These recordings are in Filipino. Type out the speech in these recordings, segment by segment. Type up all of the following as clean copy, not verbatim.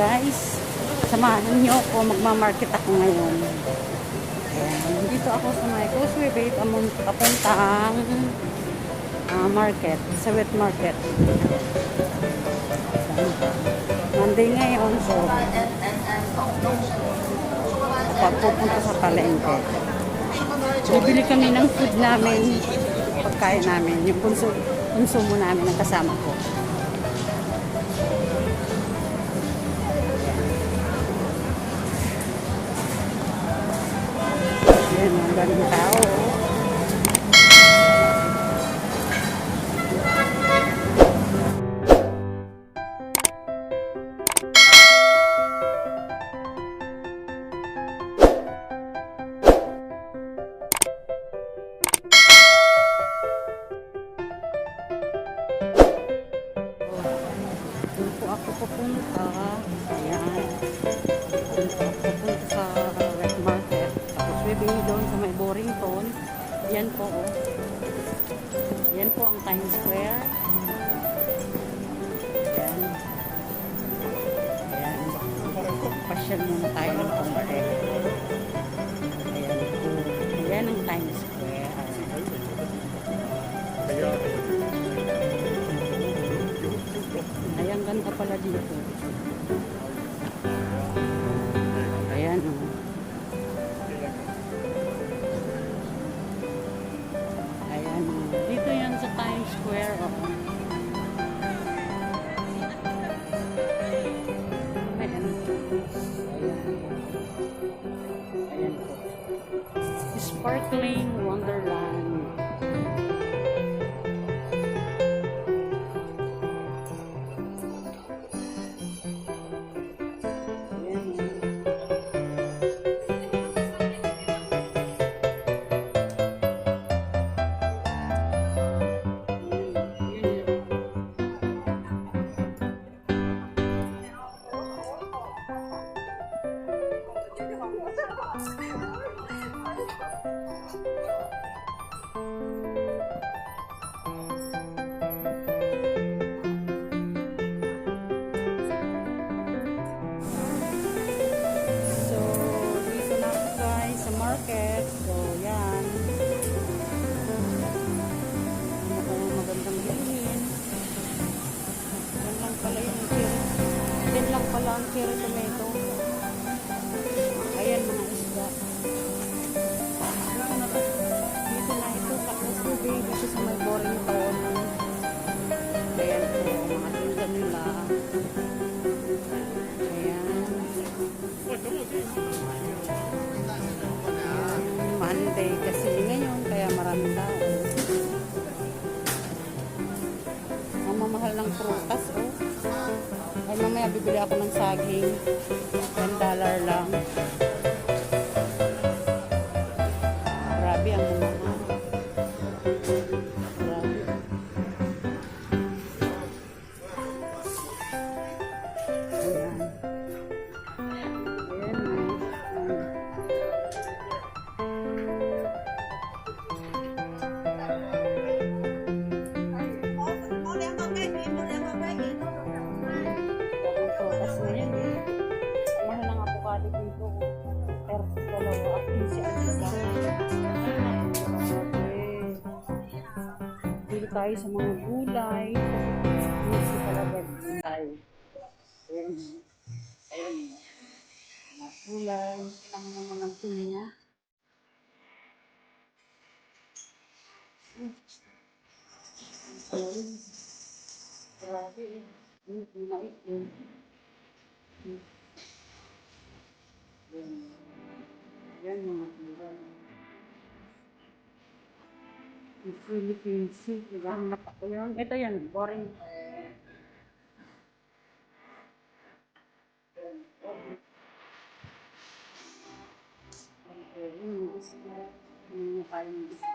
guys, samahan niyo ako, magmamarket ako ngayon. Ayan, dito ako sa may Causeway Bay, papuntang market, sa wet market. Monday ngayon, so pagpupunta sa palengke. Bibili kami ng food namin, pagkain namin, yung konsumo namin ng kasama ko. Ayan, ang daming tao. Doon po ako pupunta. Ayan. Doon po ako pupunta sa wet market. Tapos swimming doon sa may Borington. Yan po. Yan po ang Times Square. Ayan. Ayan. Pasyal muna tayo ng konti. Ayan po. Ayan ang Times Square. Ayan, ganda pala dito. Ayan, oh. Ayan, oh. Dito yan sa Times Square, oh. Ayan. Ayan po. Sparkling Wonderland. Market. So, yan. Magandang bilhin. Yan lang pala yung cherry. Yan lang pala ang cherry tomato. Ayan, mga isda. Dito na ito. Tapos tubig. Dito sa may Borington. Ayan po. Mga tinda nila. Ayan. Monday kasi ngayon kaya maraming tao. Ang mamahal ng prutas, oh. Ay mamaya bibili ako ng saging. $10 lang. Grabe ang mamahal. Grabe. Ayan. Tayo sa mga gulay. Gusto talaga tayo. Ayan. Ayan. Mga gulay. Kailangan naman ng pinya. Ayan. Grabe. Mait yun. Ayan mga gulay. Yung Philippine Sea, naghahanap ako yun. Ito yan, boring. Yung isda, yung kayong isda.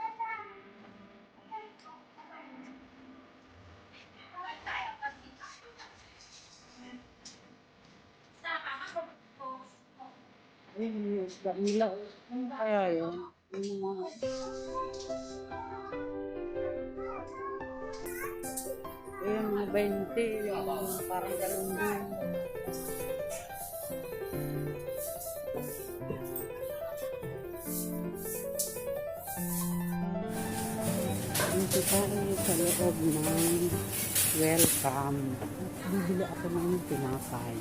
Yung isda nila. Ano kaya yun? Yung mga... Yung mga 20, yung parang galon din. Dito tayo sa loob ng welcome. At bibili ako ng tinapay.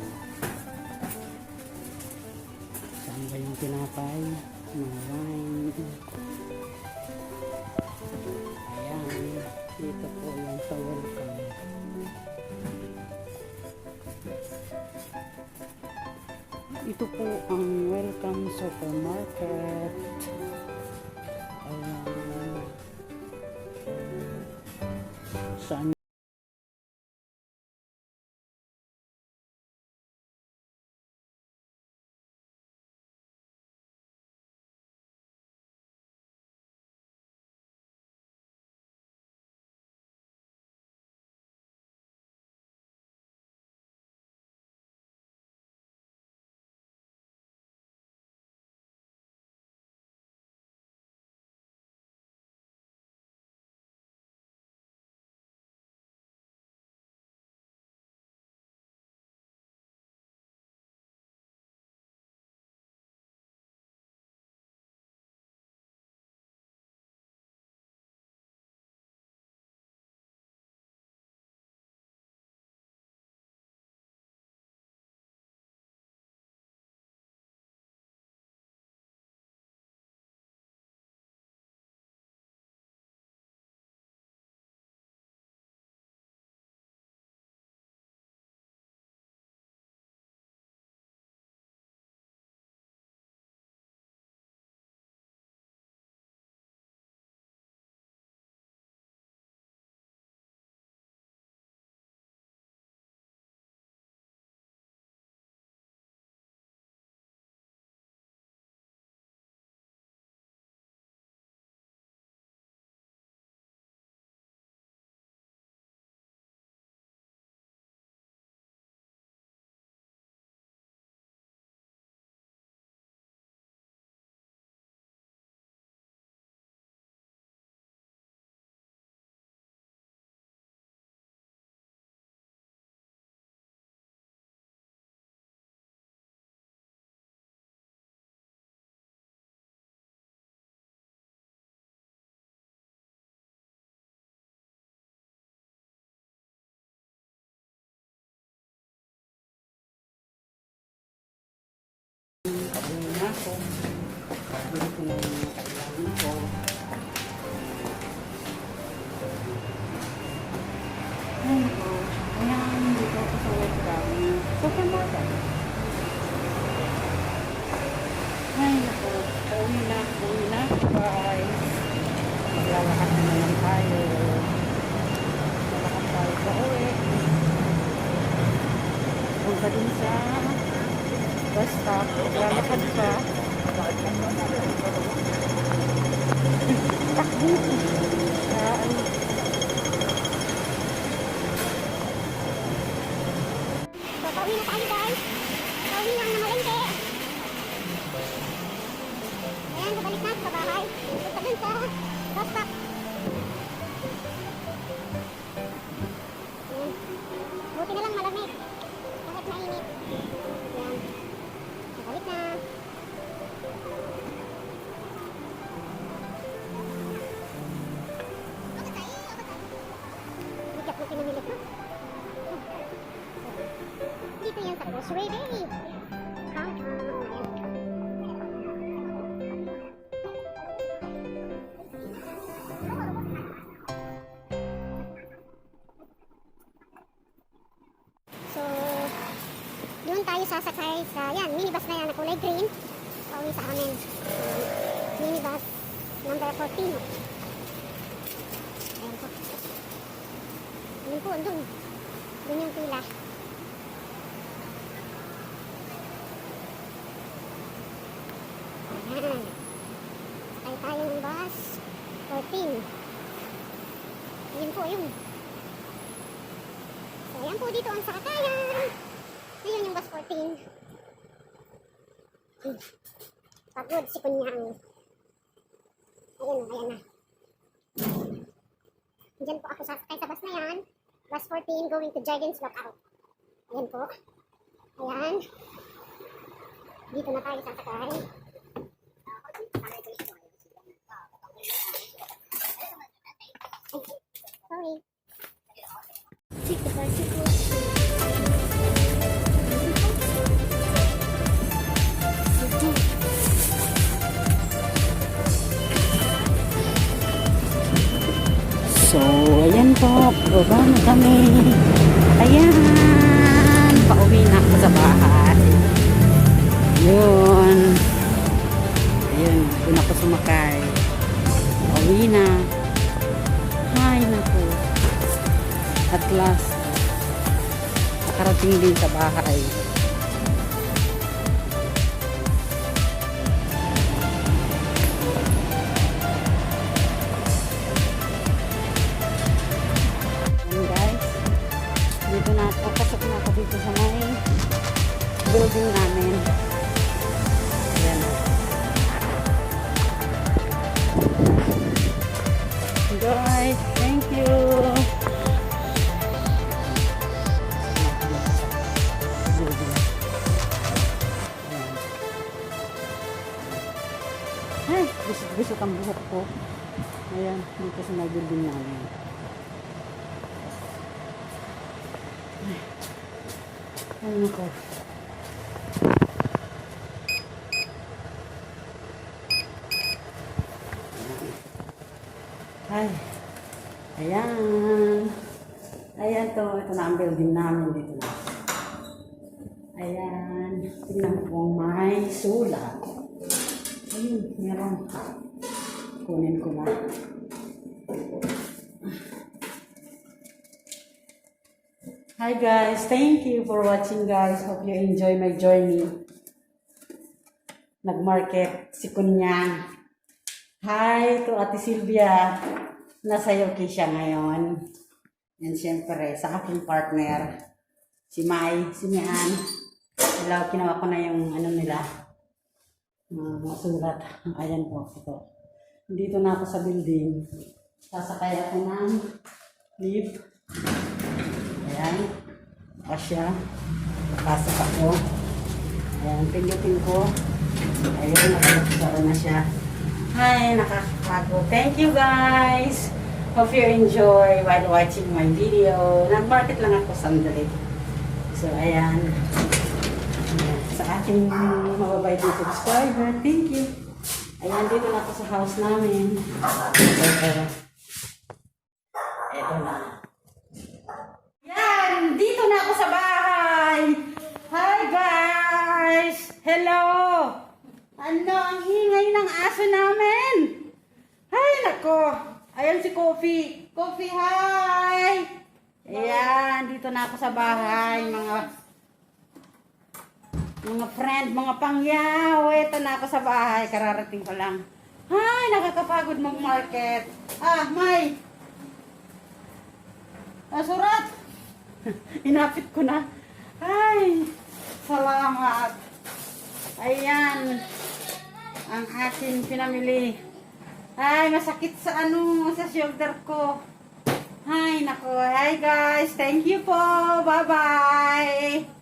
Saan ba yung tinapay? Mga wine. Ayan. Dito po yan sa welcome. Ito po ang welcome supermarket. Ayan. Saan? Pauwi na ako. Bili ko na yung mga kailangan ko. Ayun po. Ayan, dito ako sa welcome. Supermarket. Ay, naku. Pauwi na. Pauwi na. Guys. Maglalakad na naman tayo. Maglalakad tayo sa uwi. Punta din sa bus stop. Maglalakad pa. Takbo. So, pauwi na tayo guys. Pauwi lang na malengke. Ayan, babalik na sa bahay. Punta dun sa bus stop. Ayan. Buti na lang malamig. Kahit mainit. Ayan. Babalik na. Bigat mo pinamili ko. Dito yan sa grocery day. So, doon tayo sasakay sa yan, minibus na yan na kulay green. Pauwi sa amin. Minibus number 14. Ayan po. Ayan po, doon. Doon yung pila. Ayan. Sakay tayo ng bus 14. Ayan po yun. So, ayan po dito ang sakakayan. Ayan yung bus 14. Pagod si Kunyang. Ayan o, ayan na. Diyan po ako sasakay sa bus na yan. Bus 14 going to Jardine's Lookout. Ayan po. Ayan. Dito na tayo sasakay. Ay, So, ayan po. Baba na kami. Ayan. Pauwi na ako sa bahay. Yun. Ayun. Doon ako sumakay. Pauwi na. Ay, naku. At last, nakarating din sa bahay. Ayan guys, dito na ako, pasok na ako dito sa may building namin. Ayan. Guys, thank you. Ay, busog ang buhok ko. Ayan, dito sa may building namin. Ay, nako. Ay, ayan. Ayan to, ito na ang building namin dito na. Ayan, tingnan po may sulat. Ayun, meron. Kunin ko na. Hi guys, thank you for watching guys. Hope you enjoy my journey. Nagmarket si Kunyang. Hi to Ate Sylvia. Nasa UK siya ngayon. And syempre sa aking partner, si Mai, si Mian. Hello, kinuha ko na yung ano nila. Mga sulat. Ayan po, ito. Dito na ako sa building. Sasakay ako ng lift. Ayan. Asya. Pasok ako. Ayan, pindutin ko. Ayan, nakapasara na siya. Hi, nakakapago. Thank you guys. Hope you enjoy while watching my video. Nag-market lang ako sandali. So, ayan. Sa aking mababait na subscriber, thank you. Ayan, dito na ako sa house namin. Ito na. Yan! Dito na ako sa bahay! Hi guys! Hello! Ano ang ingay ng aso namin? Ay, nako! Ayan si Coffee. Coffee, hi! Ayan, dito na ako sa bahay. Mga friend, mga pangyaw. Ito na ako sa bahay. Kararating ko lang. Ay, nakakapagod mag-market. Ah, May. Surat. Inapit ko na. Ay, salamat. Ayan. Ang aking pinamili. Ay, masakit sa sa shoulder ko. Ay, nako. Hi guys. Thank you po. Bye-bye.